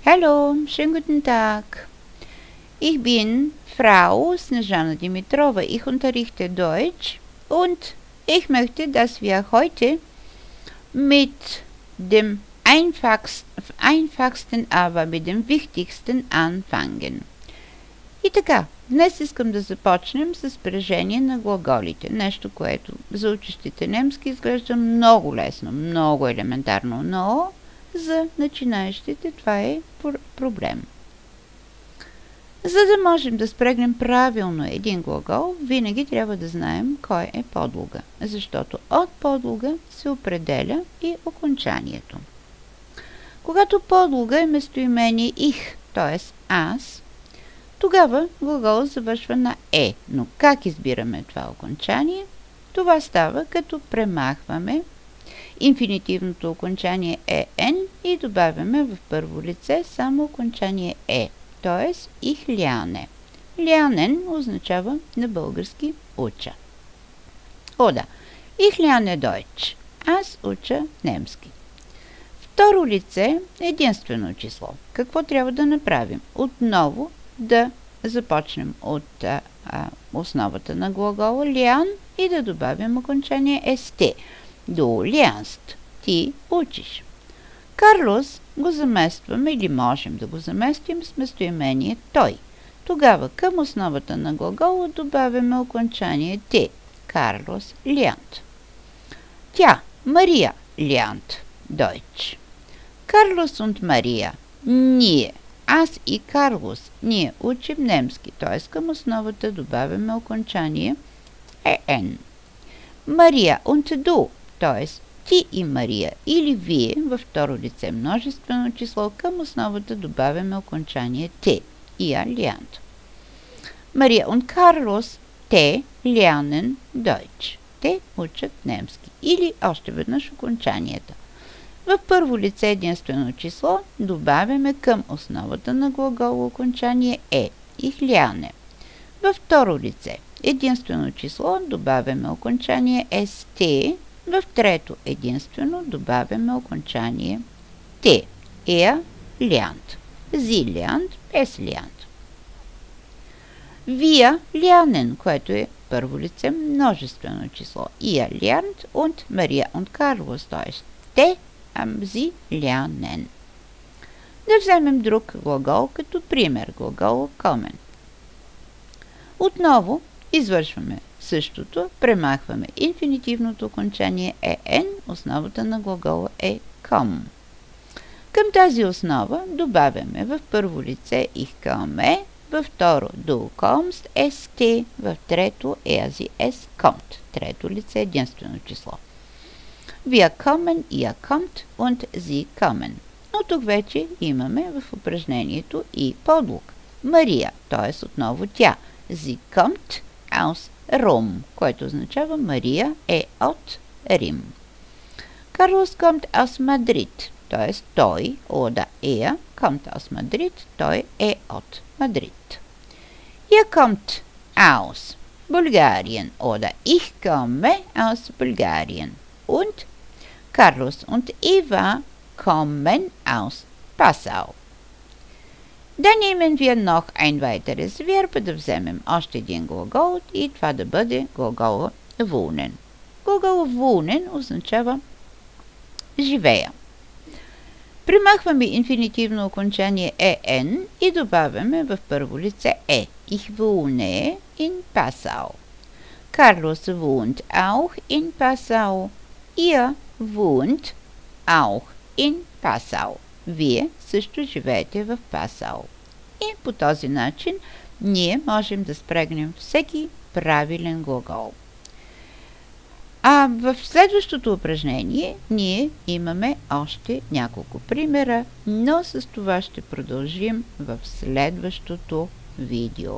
Hallo, schönen guten Tag. Ich bin Frau Snezhana Dimitrova. Ich unterrichte Deutsch und ich möchte, dass wir heute mit dem einfachsten, aber mit dem wichtigsten anfangen. И така, днес искам да започнем с спряжение на глаголите. Нещо, което за учещите немски изглежда много лесно, много елементарно, но за начинаещите това е проблем. За да можем да спрегнем правилно един глагол, винаги трябва да знаем кой е подлога, защото от подлога се определя и окончанието. Когато подлога е местоимение их, т.е. аз, тогава глаголът завършва на е, но как избираме това окончание? Това става като премахваме инфинитивното окончание en и добавяме в първо лице само окончание е, т.е. ich lerne. Lernen означава на български уча. Ода, ich lerne Deutsch. Аз уча немски. Второ лице е единствено число. Какво трябва да направим? Отново да започнем от основата на глагола lern и да добавим окончание st. Du lernst. Ти учиш. Карлос го заместваме или можем да го заместим с местоимение той. Тогава към основата на глагола добавяме окончание те. Карлос lernt. Тя, Мария, lernt Deutsch. Карлос und Мария. Ние, аз и Карлос, ние учим немски, т.е. към основата добавяме окончание en. Мария und du, т.е. ти и Мария или вие във второ лице множествено число към основата добавяме окончание те. Ihr lernt. Мария und Карлос, те lernen Deutsch. Те учат немски. Или още веднъж окончанията. В първо лице единствено число добавяме към основата на глагола окончание е. Ich lerne. Във второ лице единствено число добавяме окончание st. В трето единствено добавяме окончание те. Er lernt. Sie lernt. Es lernt. Wir lernen, което е първо лице множествено число. Ihr lernt und Maria und Carlos, т.е. те, sie lernen. Да вземем друг глагол като пример. Глагол kommen. Отново извършваме същото, премахваме инфинитивното окончание en, основата на глагола е kom. Към тази основа добавяме в първо лице ich komme, във второ du kommst, st, в трето sie es kommt, трето лице единствено число. Wir kommen, ihr kommt und sie kommen. Но тук вече имаме в упражнението и подлог. Мария, т.е. отново тя. Sie kommt aus Rom, което означава Мария е от Рим. Карлос kommt aus Madrid, т.е. той, oder er, kommt aus Madrid, той е от Мадрид. Ihr kommt aus Bulgarien, oder ich komme aus Bulgarien. Und Carlos und Eva kommen aus Passau. Да nehmen wir noch ein weiteres Verb, да вземем още един глагол и това да бъде глагола wohnen. Глагола wohnen означава живея. Примахваме инфинитивно окончание en и добавяме в първо лице е. Ich wohne in Passau. Carlos wohnt auch in Passau. Ihr wohnt auch in Passau. Вие също живеете в Пасао. И по този начин ние можем да спрегнем всеки правилен глагол. А в следващото упражнение ние имаме още няколко примера, но с това ще продължим в следващото видео.